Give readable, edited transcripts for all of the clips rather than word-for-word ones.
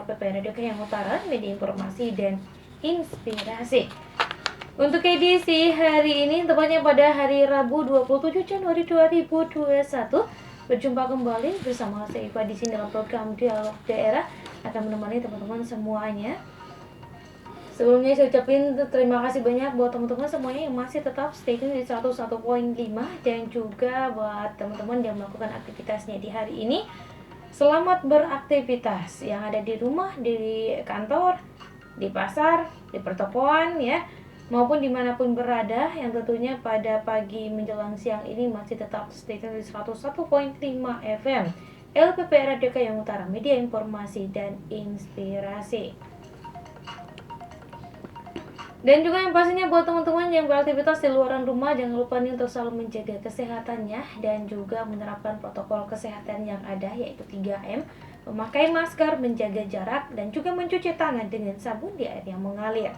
LPP Radio yang Utara, media informasi dan inspirasi. Untuk edisi hari ini, tepatnya pada hari Rabu 27 Januari 2021, berjumpa kembali bersama saya Iva di sini dalam program Dialog Daerah, akan menemani teman-teman semuanya. Sebelumnya saya ucapin terima kasih banyak buat teman-teman semuanya yang masih tetap stay tune di 101.5, dan juga buat teman-teman yang melakukan aktivitasnya di hari ini. Selamat beraktivitas yang ada di rumah, di kantor, di pasar, di pertokoan ya, maupun dimanapun berada, yang tentunya pada pagi menjelang siang ini masih tetap stay tune di 101.5 FM LPP Radio yang Utara, media informasi dan inspirasi. Dan juga yang pastinya buat teman-teman yang beraktivitas di luaran rumah, jangan lupa nih untuk selalu menjaga kesehatannya dan juga menerapkan protokol kesehatan yang ada, yaitu 3M, memakai masker, menjaga jarak, dan juga mencuci tangan dengan sabun di air yang mengalir.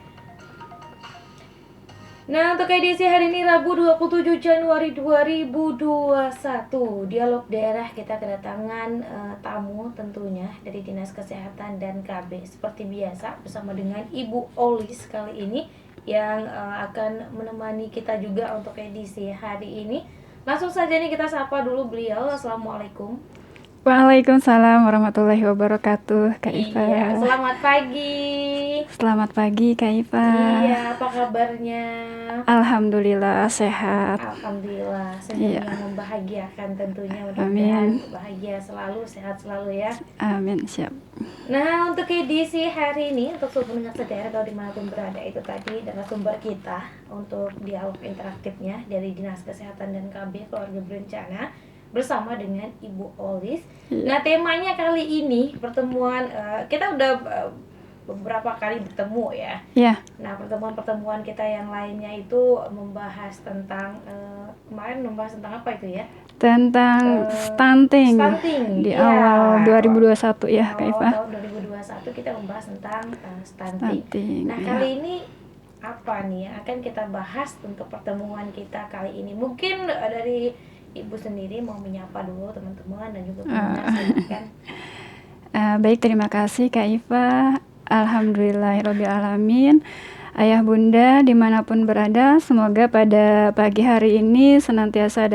Nah, untuk edisi hari ini Rabu 27 Januari 2021, Dialog Daerah kita kedatangan tamu tentunya dari Dinas Kesehatan dan KB. Seperti biasa bersama dengan Ibu Olis kali ini yang akan menemani kita juga untuk edisi hari ini. Langsung saja nih kita sapa dulu beliau. Assalamualaikum. Waalaikumsalam warahmatullahi wabarakatuh, Kak Iva. Iya, selamat pagi. Selamat pagi, Kak Iva. Iya, apa kabarnya? Alhamdulillah sehat. Alhamdulillah, senyum Iya. yang membahagiakan tentunya. Mudah-mudahan Amin. bahagia selalu, sehat selalu ya. Amin, siap. Nah, untuk edisi hari ini, untuk seluruh pendengar setia atau dimanapun berada, itu tadi narasumber kita untuk dialog interaktifnya dari Dinas Kesehatan dan KB Keluarga Berencana bersama dengan Ibu Olis. Nah, temanya kali ini pertemuan, kita udah beberapa kali bertemu ya. Iya. Nah, pertemuan-pertemuan kita yang lainnya itu membahas tentang kemarin membahas tentang apa itu ya? Tentang stunting di ya, awal 2021 ya, Kak Iva. Awal tahun 2021 kita membahas tentang stunting. Nah, kali ini apa nih yang akan kita bahas untuk pertemuan kita kali ini? Mungkin dari Ibu sendiri mau menyapa dulu teman-teman dan juga silakan. Baik, terima kasih Kak Iva. Alhamdulillahirrabbilalamin. Ayah bunda dimanapun berada, semoga pada pagi hari ini senantiasa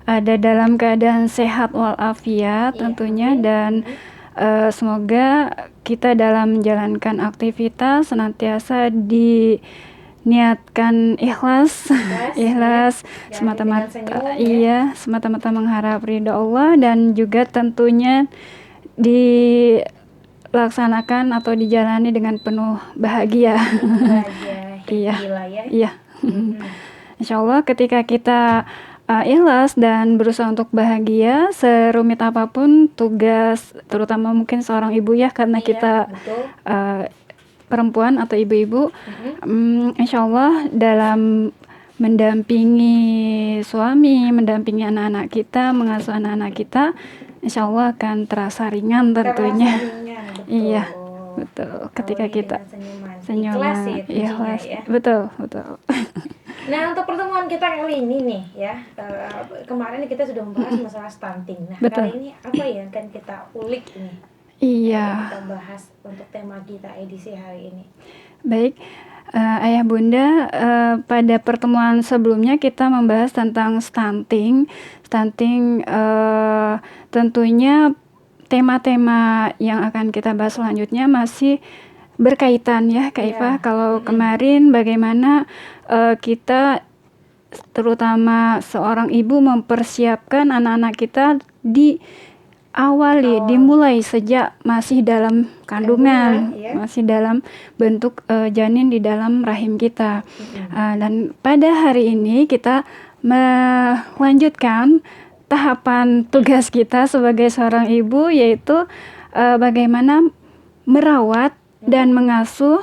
ada dalam keadaan sehat walafiat tentunya, dan semoga kita dalam menjalankan aktivitas senantiasa niatkan ikhlas semata-mata mengharap ridha Allah, dan juga tentunya dilaksanakan atau dijalani dengan penuh bahagia. Iya. Insya Allah ketika kita ikhlas dan berusaha untuk bahagia, serumit apapun tugas, terutama mungkin seorang ibu ya, karena kita perempuan atau ibu-ibu, insya Allah dalam mendampingi suami, mendampingi anak-anak kita, mengasuh anak-anak kita, insya Allah akan terasa ringan tentunya. Betul. Iya, betul. Ketika kita senyuman, ikhlas ya. Betul. Nah, untuk pertemuan kita kali ini nih ya, kemarin kita sudah membahas masalah stunting. Nah, kali ini apa ya yang akan kita ulik nih? Iya. Kita bahas untuk tema kita edisi hari ini. Baik, Ayah Bunda, pada pertemuan sebelumnya kita membahas tentang stunting. Tentunya tema-tema yang akan kita bahas selanjutnya masih berkaitan ya, Kak Iva. Kalau kemarin bagaimana kita, terutama seorang ibu, mempersiapkan anak-anak kita dimulai sejak masih dalam kandungan, masih dalam bentuk janin di dalam rahim kita. Dan pada hari ini kita melanjutkan tahapan tugas kita sebagai seorang ibu, yaitu bagaimana merawat dan mengasuh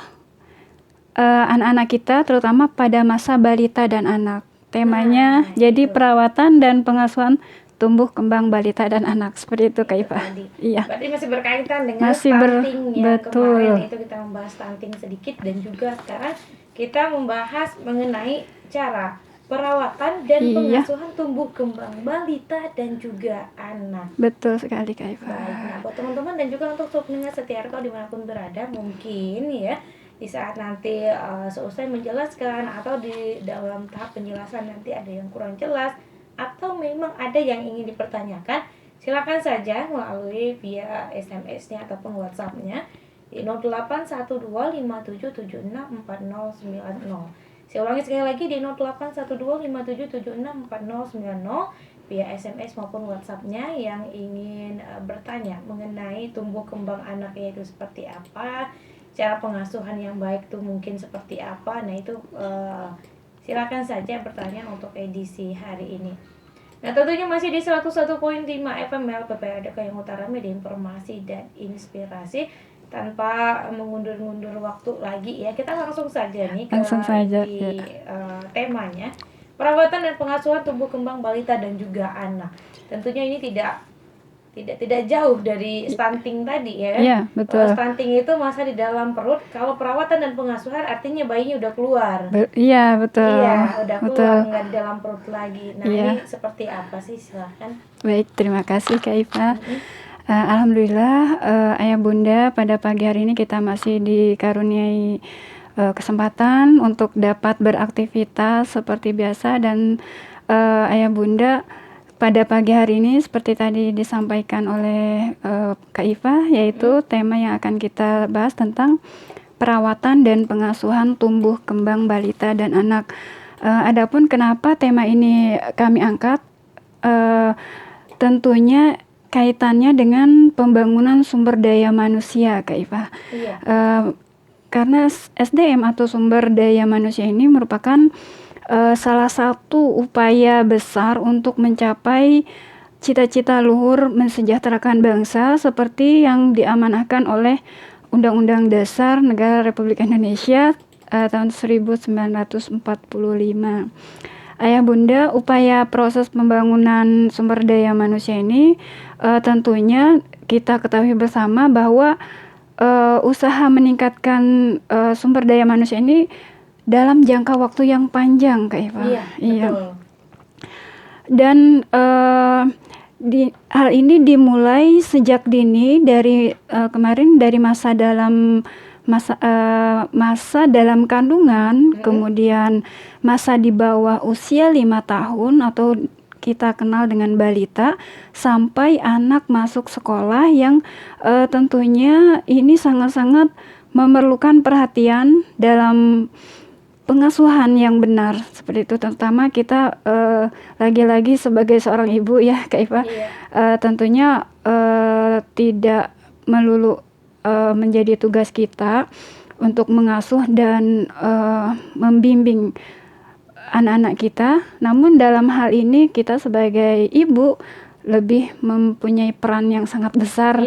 anak-anak kita, terutama pada masa balita dan anak. Temanya jadi perawatan dan pengasuhan tumbuh kembang balita dan anak, seperti itu Kak Iva. Iya. Berarti masih berkaitan dengan stunting ya. Kemarin itu kita membahas stunting sedikit, dan juga sekarang kita membahas mengenai cara perawatan dan Iya. pengasuhan tumbuh kembang balita dan juga anak. Betul sekali Kak Iva. Baik, nah buat teman-teman dan juga untuk sobat pendengar setia Arkau dimanapun berada, mungkin ya di saat nanti seusai menjelaskan atau di dalam tahap penjelasan nanti ada yang kurang jelas atau memang ada yang ingin dipertanyakan, silakan saja melalui via SMS-nya ataupun WhatsApp-nya di 081257764090. Saya ulangi sekali lagi di 081257764090 via SMS maupun WhatsApp-nya yang ingin bertanya mengenai tumbuh kembang anaknya itu seperti apa, cara pengasuhan yang baik itu mungkin seperti apa. Nah itu silakan saja bertanya untuk edisi hari ini. Nah tentunya masih di 101.5 FM LPP yang Utara, media informasi dan inspirasi. Tanpa mengundur-undur waktu lagi ya, kita langsung saja nih ke temanya, perawatan dan pengasuhan tumbuh kembang balita dan juga anak. Tentunya ini tidak jauh dari stunting tadi ya. Iya, betul. Stunting itu masa di dalam perut. Kalau perawatan dan pengasuhan artinya bayinya udah keluar. Iya, betul. Iya, udah keluar, nggak di dalam perut lagi. Nah, ini seperti apa sih? Silahkan. Baik, terima kasih Kak Iva. Alhamdulillah, Ayah Bunda, pada pagi hari ini kita masih dikaruniai kesempatan untuk dapat beraktivitas seperti biasa. Dan Ayah Bunda, pada pagi hari ini seperti tadi disampaikan oleh Kak Iva, yaitu tema yang akan kita bahas tentang perawatan dan pengasuhan tumbuh kembang balita dan anak. Adapun kenapa tema ini kami angkat, tentunya kaitannya dengan pembangunan sumber daya manusia, Kak Iva. Iya. Karena SDM atau sumber daya manusia ini merupakan salah satu upaya besar untuk mencapai cita-cita luhur mensejahterakan bangsa seperti yang diamanahkan oleh Undang-Undang Dasar Negara Republik Indonesia tahun 1945. Ayah Bunda, upaya proses pembangunan sumber daya manusia ini tentunya kita ketahui bersama bahwa usaha meningkatkan sumber daya manusia ini dalam jangka waktu yang panjang, Kak Iva. Iya, betul. Dan hal ini dimulai sejak dini dari kemarin, dari masa dalam kandungan, kemudian masa di bawah usia 5 tahun atau kita kenal dengan balita, sampai anak masuk sekolah yang tentunya ini sangat-sangat memerlukan perhatian dalam pengasuhan yang benar seperti itu. Terutama kita lagi-lagi sebagai seorang ibu ya Kak Iva, tentunya tidak melulu menjadi tugas kita untuk mengasuh dan membimbing anak-anak kita. Namun dalam hal ini kita sebagai ibu lebih mempunyai peran yang sangat besar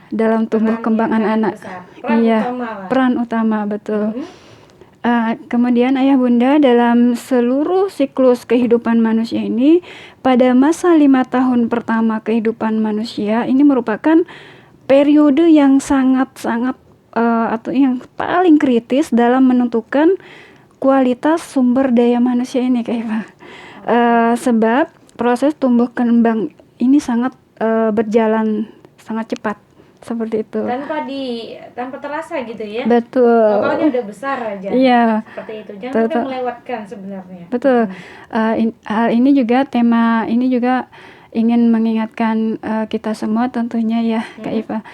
dalam tumbuh kembang anak-anak. Peran utama, betul. Kemudian Ayah Bunda, dalam seluruh siklus kehidupan manusia ini, pada masa 5 tahun pertama kehidupan manusia ini merupakan periode yang sangat-sangat atau yang paling kritis dalam menentukan kualitas sumber daya manusia ini, Kak Iva. Sebab proses tumbuh kembang ini sangat berjalan sangat cepat seperti itu. Tanpa terasa gitu ya. Betul. Pokoknya udah besar aja. Iya. Seperti itu. Jangan sampai melewatkan sebenarnya. Betul. Hal ini juga, tema ini juga ingin mengingatkan kita semua tentunya ya Kak Iva,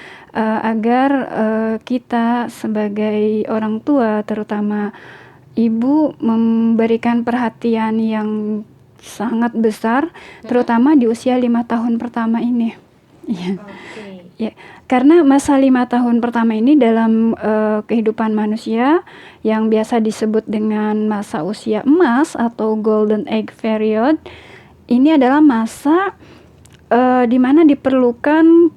agar kita sebagai orang tua, terutama ibu, memberikan perhatian yang sangat besar, terutama di usia 5 tahun pertama ini. Ya, karena masa 5 tahun pertama ini dalam kehidupan manusia yang biasa disebut dengan masa usia emas atau golden age period, ini adalah masa di mana diperlukan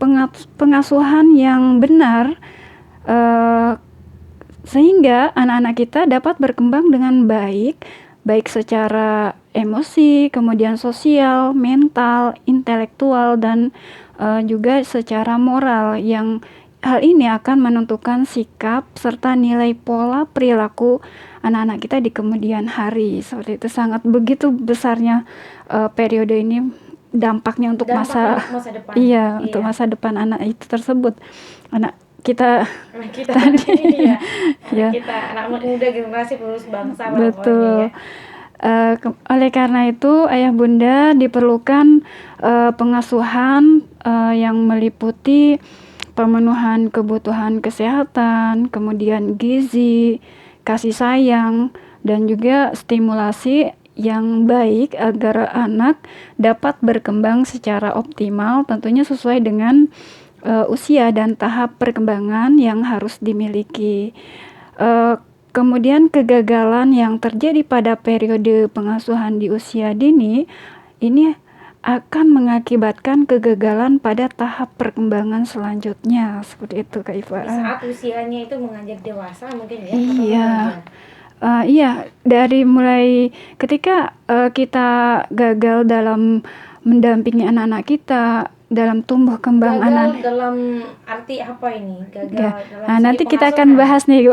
pengasuhan yang benar sehingga anak-anak kita dapat berkembang dengan baik secara emosi, kemudian sosial, mental, intelektual, dan juga secara moral, yang hal ini akan menentukan sikap serta nilai pola perilaku anak-anak kita di kemudian hari. Seperti itu, sangat begitu besarnya periode ini dampaknya untuk Dampak untuk masa depan. iya, untuk masa depan anak itu tersebut. Anak kita Anak kita tadi. iya. Ya. Kita anak muda generasi penerus bangsa lah Betul. pokoknya ya. Oleh karena itu, ayah bunda diperlukan pengasuhan yang meliputi pemenuhan kebutuhan kesehatan, kemudian gizi, kasih sayang, dan juga stimulasi yang baik agar anak dapat berkembang secara optimal, tentunya sesuai dengan usia dan tahap perkembangan yang harus dimiliki. Kemudian kegagalan yang terjadi pada periode pengasuhan di usia dini ini akan mengakibatkan kegagalan pada tahap perkembangan selanjutnya, seperti itu Kak Iva. Di saat usianya itu menganjak dewasa mungkin ya. Iya. Iya, dari mulai ketika kita gagal dalam mendampingi anak-anak kita dalam tumbuh kembang anak. Gagal dalam arti apa ini? Gagal dalam Nah, nanti kita akan bahas nih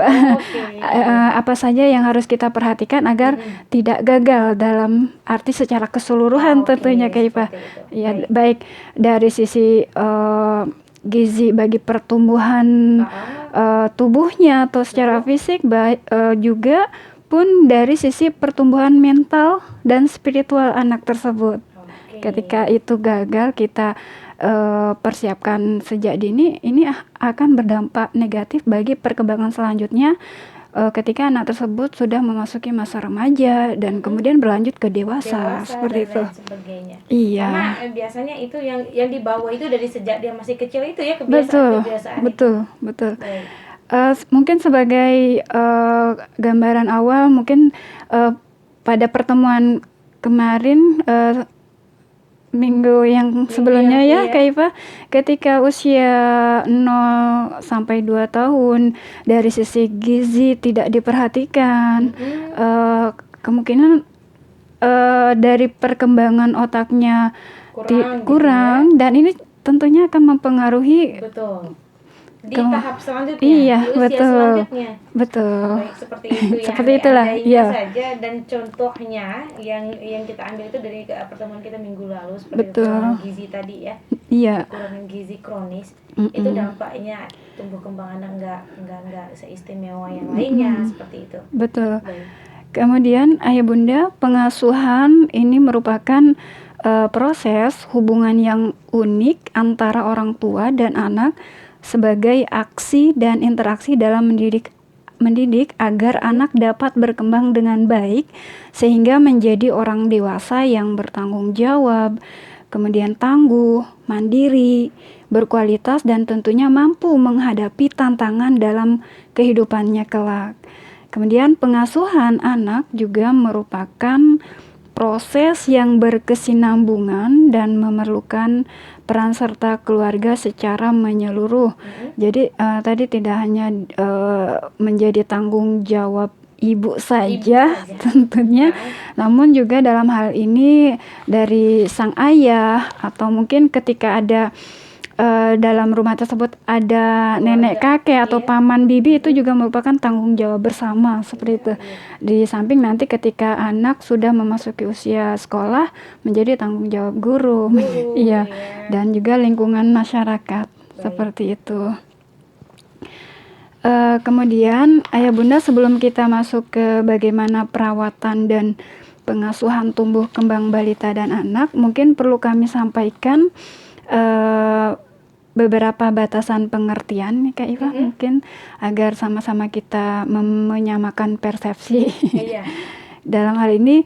apa saja yang harus kita perhatikan agar tidak gagal dalam arti secara keseluruhan tentunya Kak Iva. Ya, baik dari sisi gizi bagi pertumbuhan tubuhnya atau secara fisik, baik juga pun dari sisi pertumbuhan mental dan spiritual anak tersebut. Ketika itu gagal, kita persiapkan sejak dini, ini akan berdampak negatif bagi perkembangan selanjutnya ketika anak tersebut sudah memasuki masa remaja dan kemudian berlanjut ke dewasa seperti dan itu. lain sebagainya. Iya. Karena biasanya itu yang dibawa itu dari sejak dia masih kecil itu ya, kebiasaan-kebiasaan. Betul. Mungkin sebagai gambaran awal, mungkin pada pertemuan kemarin minggu yang sebelumnya ya Kak Iva, ketika usia 0 sampai 2 tahun dari sisi gizi tidak diperhatikan, kemungkinan dari perkembangan otaknya kurang dan ini tentunya akan mempengaruhi di tahap selanjutnya, iya, di usia selanjutnya. Betul. Baik, seperti itu ya. Seperti itulah, iya. saja, dan contohnya yang kita ambil itu dari pertemuan kita minggu lalu seperti Betul. Gizi tadi ya. Iya. Kekurangan gizi kronis itu dampaknya tumbuh kembang anak enggak seistimewa yang lainnya seperti itu. Betul. Baik. Kemudian ayah bunda, pengasuhan ini merupakan proses hubungan yang unik antara orang tua dan anak sebagai aksi dan interaksi dalam mendidik agar anak dapat berkembang dengan baik sehingga menjadi orang dewasa yang bertanggung jawab, kemudian tangguh, mandiri, berkualitas dan tentunya mampu menghadapi tantangan dalam kehidupannya kelak. Kemudian pengasuhan anak juga merupakan proses yang berkesinambungan dan memerlukan peran serta keluarga secara menyeluruh. Jadi tadi tidak hanya menjadi tanggung jawab ibu saja tentunya, namun juga dalam hal ini dari sang ayah atau mungkin ketika ada dalam rumah tersebut ada nenek kakek atau paman bibi, itu juga merupakan tanggung jawab bersama seperti itu. Di samping nanti ketika anak sudah memasuki usia sekolah menjadi tanggung jawab guru, iya, dan juga lingkungan masyarakat. Seperti itu. Kemudian ayah bunda, sebelum kita masuk ke bagaimana perawatan dan pengasuhan tumbuh kembang balita dan anak, mungkin perlu kami sampaikan beberapa batasan pengertian nih Kak Iva, mungkin agar sama-sama kita menyamakan persepsi. Dalam hal ini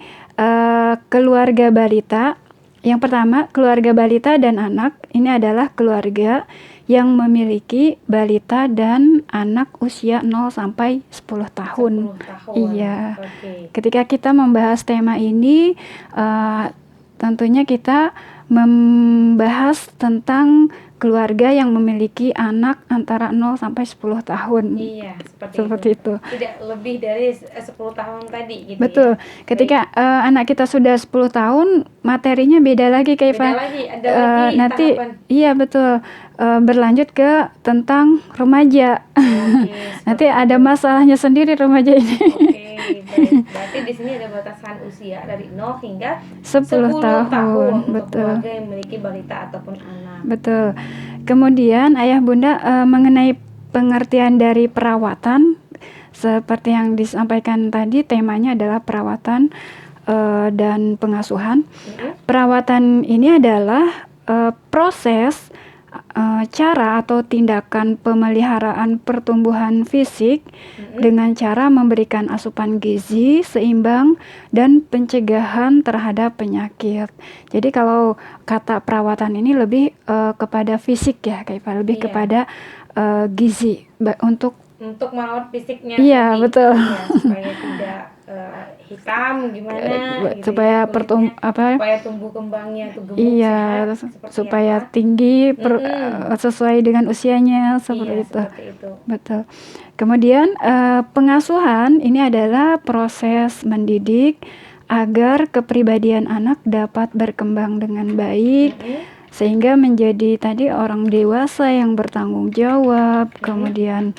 keluarga balita, yang pertama, keluarga balita dan anak ini adalah keluarga yang memiliki balita dan anak usia 0 sampai 10 tahun. Iya. Ketika kita membahas tema ini tentunya kita membahas tentang keluarga yang memiliki anak antara 0 sampai 10 tahun. Iya, Seperti itu. Tidak lebih dari 10 tahun tadi gitu Betul. ya. Ketika anak kita sudah 10 tahun, materinya beda lagi kayak Beda lagi, ada lagi nanti tahapan. iya betul. Berlanjut ke tentang remaja. Oke, Nanti seperti ada itu. masalahnya sendiri remaja ini. Oke, baik. Berarti di sini ada batasan usia dari 0 hingga 10 tahun, untuk betul. keluarga yang memiliki balita ataupun anak. Betul. Kemudian ayah bunda mengenai pengertian dari perawatan, seperti yang disampaikan tadi, temanya adalah perawatan dan pengasuhan. Perawatan ini adalah proses, cara atau tindakan pemeliharaan pertumbuhan fisik dengan cara memberikan asupan gizi seimbang dan pencegahan terhadap penyakit. Jadi kalau kata perawatan ini lebih kepada fisik ya, lebih Iya. kepada gizi untuk merawat fisiknya Iya, tadi. betul. Ya, supaya tidak hitam gimana gitu supaya ya, kulitnya, apa supaya tumbuh kembangnya itu gemuk iya, sehat seperti supaya apa. tinggi sesuai dengan usianya seperti Iya, itu. seperti itu. Betul. Kemudian pengasuhan ini adalah proses mendidik agar kepribadian anak dapat berkembang dengan baik sehingga menjadi tadi orang dewasa yang bertanggung jawab, kemudian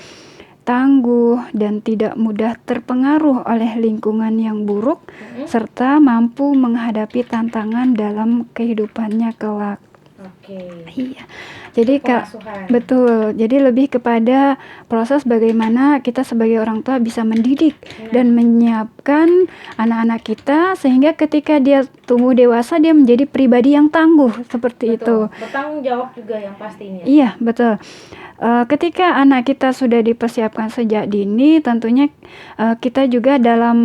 tangguh dan tidak mudah terpengaruh oleh lingkungan yang buruk serta mampu menghadapi tantangan dalam kehidupannya kelak. Oke. Iya. Jadi Pengasuhan. betul. Jadi lebih kepada proses bagaimana kita sebagai orang tua bisa mendidik dan menyiapkan anak-anak kita sehingga ketika dia tumbuh dewasa dia menjadi pribadi yang tangguh seperti itu. Bertanggung jawab juga yang pastinya. Iya, betul. Ketika anak kita sudah dipersiapkan sejak dini, tentunya kita juga dalam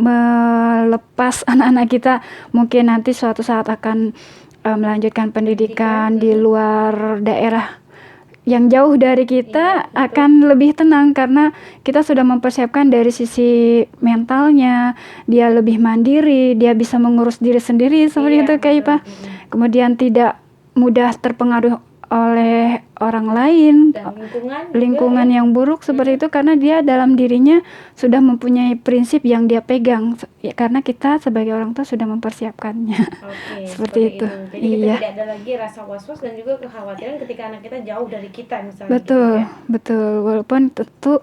melepas anak-anak kita mungkin nanti suatu saat akan melanjutkan pendidikan di luar daerah yang jauh dari kita, akan lebih tenang karena kita sudah mempersiapkan dari sisi mentalnya, dia lebih mandiri, dia bisa mengurus diri sendiri seperti itu kayak Pak. Kemudian tidak mudah terpengaruh oleh orang lain dan lingkungan yang buruk seperti itu karena dia dalam dirinya sudah mempunyai prinsip yang dia pegang ya, karena kita sebagai orang tua sudah mempersiapkannya. Oke, seperti itu. Jadi kita tidak ada lagi rasa was-was dan juga kekhawatiran ketika anak kita jauh dari kita misalnya. Betul, gitu ya. Betul. Walaupun tentu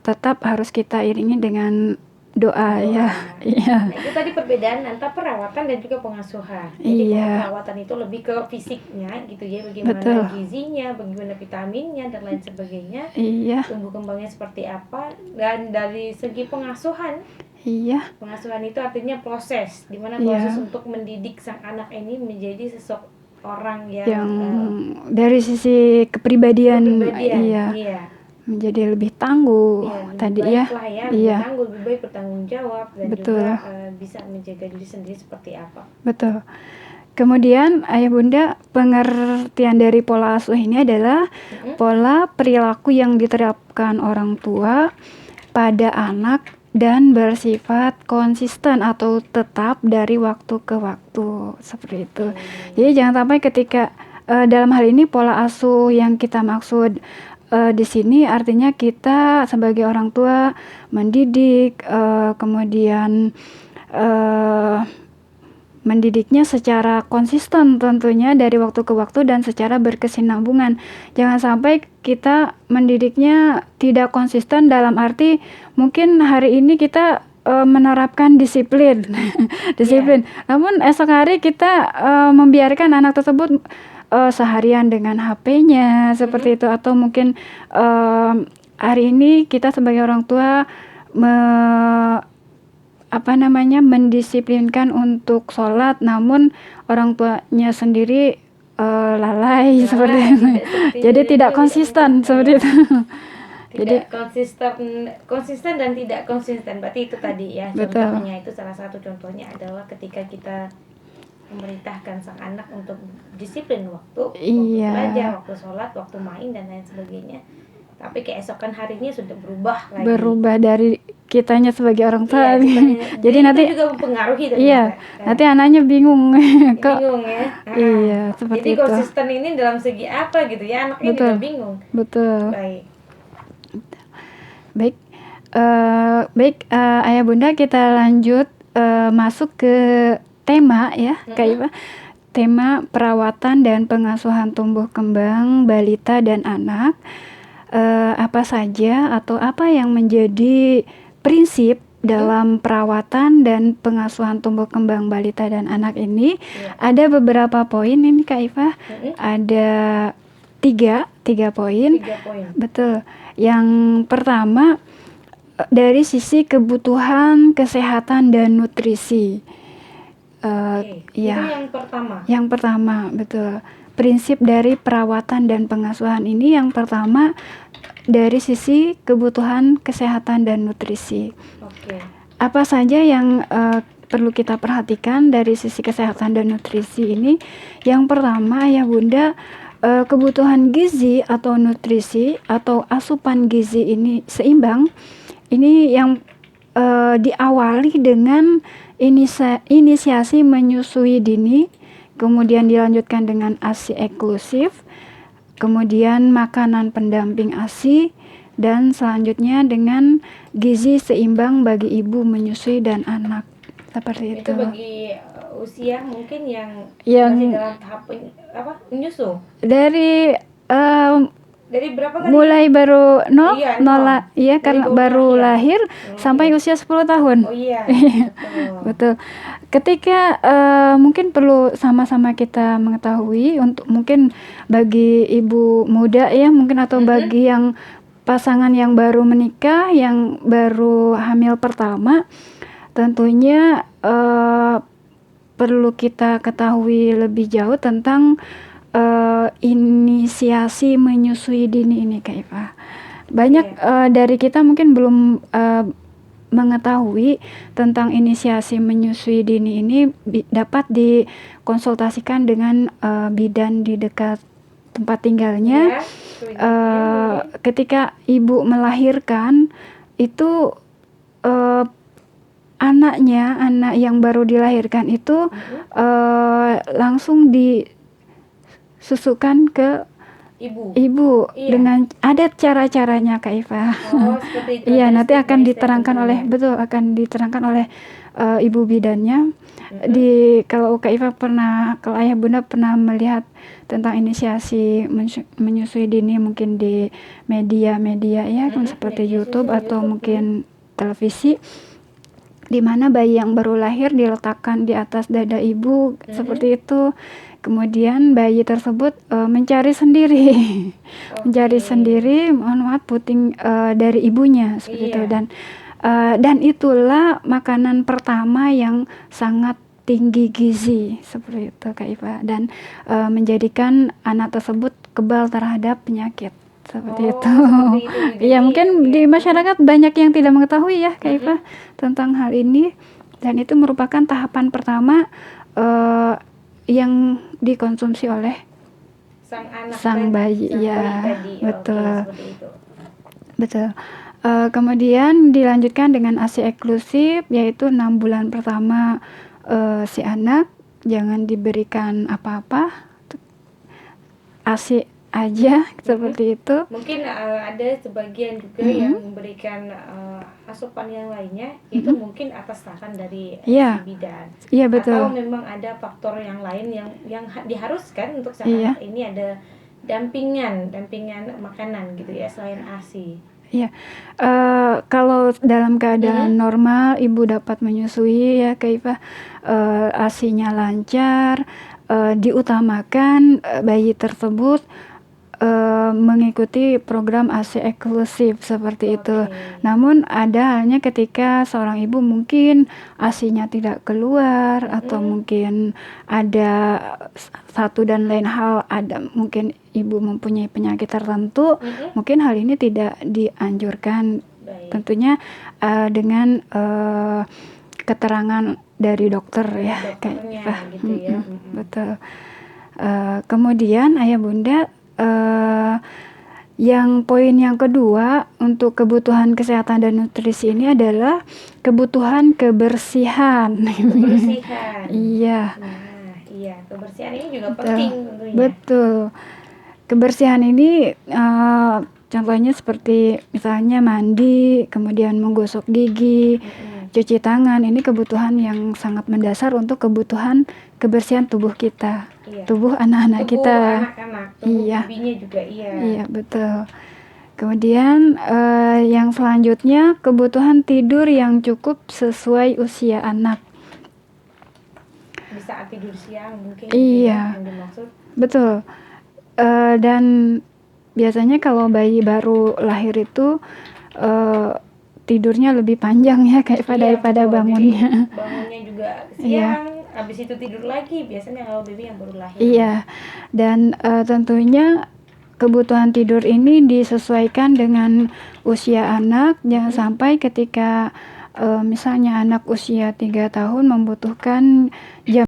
tetap harus kita iringi dengan doa. Ya. Iya. Nah, itu tadi perbedaan antara perawatan dan juga pengasuhan. Jadi kalau perawatan itu lebih ke fisiknya gitu ya, bagaimana gizinya, bagaimana vitaminnya dan lain sebagainya. Iya. Tumbuh kembangnya seperti apa, dan dari segi pengasuhan. Iya. Pengasuhan itu artinya proses, di mana proses untuk mendidik sang anak ini menjadi seseorang yang dari sisi kepribadian. Iya. Menjadi lebih tangguh tadi ya. Lebih tangguh, lebih baik bertanggung jawab dan juga bisa menjaga diri sendiri seperti apa. Betul. Kemudian ayah bunda, pengertian dari pola asuh ini adalah pola perilaku yang diterapkan orang tua pada anak dan bersifat konsisten atau tetap dari waktu ke waktu seperti itu. Jadi jangan sampai ketika dalam hal ini pola asuh yang kita maksud di sini artinya kita sebagai orang tua mendidik, kemudian mendidiknya secara konsisten tentunya dari waktu ke waktu dan secara berkesinambungan. Jangan sampai kita mendidiknya tidak konsisten dalam arti mungkin hari ini kita menerapkan disiplin, namun esok hari kita membiarkan anak tersebut seharian dengan HP-nya seperti itu, atau mungkin hari ini kita sebagai orang tua mendisiplinkan untuk sholat, namun orang tuanya sendiri lalai seperti itu. Jadi tidak konsisten seperti itu. Jadi konsisten dan tidak konsisten. Berarti itu tadi ya. Contohnya itu salah satu contohnya adalah ketika kita memerintahkan sang anak untuk disiplin waktu belajar, waktu sholat, waktu main dan lain sebagainya. Tapi keesokan harinya sudah berubah lagi. Berubah dari kitanya sebagai orang tua. Jadi nanti itu juga mempengaruhi ternyata. iya, nanti anaknya bingung. Kok Bingung ya. iya, seperti Jadi itu. konsisten ini dalam segi apa gitu ya, anaknya Betul. juga bingung. Betul. Baik. Baik. Ayah Bunda, kita lanjut masuk ke tema ya, Kak Iva. Tema perawatan dan pengasuhan tumbuh kembang balita dan anak. Apa saja atau apa yang menjadi prinsip dalam perawatan dan pengasuhan tumbuh kembang balita dan anak ini? Ada beberapa poin ini, Kak Iva. Ada tiga poin. 3 poin. Betul. Yang pertama, dari sisi kebutuhan kesehatan dan nutrisi. Itu yang pertama. Yang pertama, betul. Prinsip dari perawatan dan pengasuhan ini yang pertama dari sisi kebutuhan kesehatan dan nutrisi. Oke. Apa saja yang perlu kita perhatikan dari sisi kesehatan dan nutrisi ini? Yang pertama ya Bunda, kebutuhan gizi atau nutrisi atau asupan gizi ini seimbang. Ini yang diawali dengan inisiasi menyusui dini, kemudian dilanjutkan dengan ASI eksklusif, kemudian makanan pendamping ASI, dan selanjutnya dengan gizi seimbang bagi ibu menyusui dan anak. Seperti itu. Itu bagi usia mungkin yang Yang masih dalam tahap menyusu. Dari Dari berapa kali? mulai baru nol, Iya, karena baru lahir sampai usia 10 tahun. Oh iya, Betul. Ketika mungkin perlu sama-sama kita mengetahui untuk mungkin bagi ibu muda ya mungkin atau bagi yang pasangan yang baru menikah, yang baru hamil pertama, tentunya perlu kita ketahui lebih jauh tentang inisiasi menyusui dini ini, Kak Iva. Banyak dari kita mungkin belum mengetahui tentang inisiasi menyusui dini ini dapat dikonsultasikan dengan bidan di dekat tempat tinggalnya. Ketika ibu melahirkan itu anak yang baru dilahirkan itu langsung disusukan ke ibu dengan ada cara-caranya, Kak Iva. Seperti itu. Iya, nanti akan diterangkan oleh ibu bidannya. Kalau Kak Iva kalau Ayah Bunda pernah melihat tentang inisiasi menyusui dini mungkin di media-media ya, seperti YouTube atau mungkin televisi, di mana bayi yang baru lahir diletakkan di atas dada ibu seperti itu. Kemudian bayi tersebut mencari sendiri, mohon maaf, puting dari ibunya seperti itu. Dan itulah makanan pertama yang sangat tinggi gizi seperti itu, Kak Iva, dan menjadikan anak tersebut kebal terhadap penyakit seperti itu. Iya, mungkin di masyarakat banyak yang tidak mengetahui ya, Kak Iva, tentang hal ini, dan itu merupakan tahapan pertama yang dikonsumsi oleh sang bayi. Ya, betul. Betul. Kemudian dilanjutkan dengan ASI eksklusif, yaitu 6 bulan pertama si anak jangan diberikan apa-apa, ASI aja seperti itu. Mungkin ada sebagian juga yang memberikan asupan yang lainnya itu mungkin atas saran dari si bidan. Iya, betul. Atau memang ada faktor yang lain yang diharuskan untuk sang anak ini ada dampingan makanan gitu ya selain ASI. Iya, kalau dalam keadaan normal ibu dapat menyusui ya, Kak Iva, ASI-nya lancar, diutamakan bayi tersebut mengikuti program ASI eksklusif seperti itu. Namun ada halnya ketika seorang ibu mungkin ASI-nya tidak keluar atau mungkin ada satu dan lain hal, ada mungkin ibu mempunyai penyakit tertentu, mungkin hal ini tidak dianjurkan. Tentunya dengan keterangan dari dokter ya, kayak gitu ya. Betul. Kemudian Ayah Bunda, Yang poin yang kedua untuk kebutuhan kesehatan dan nutrisi ini adalah kebutuhan kebersihan. Kebersihan. Iya, Nah, iya, kebersihan ini juga betul. penting tentunya. Betul. Kebersihan ini contohnya seperti misalnya mandi, kemudian menggosok gigi, cuci tangan. Ini kebutuhan yang sangat mendasar untuk kebutuhan kebersihan tubuh kita, Iya. tubuh anak-anak Tubuh kita. anak-anak, tubuh Iya. babynya juga iya. Iya, betul. Kemudian yang selanjutnya kebutuhan tidur yang cukup sesuai usia anak. Di saat tidur siang mungkin Iya. yang dimaksud. Betul. Dan biasanya kalau bayi baru lahir itu tidurnya lebih panjang ya daripada betul. bangunnya. Jadi, bangunnya juga Iya. siang, habis itu tidur lagi biasanya kalau baby yang baru lahir. Iya. Dan tentunya kebutuhan tidur ini disesuaikan dengan usia anak. Jangan sampai ketika misalnya anak usia 3 tahun membutuhkan jam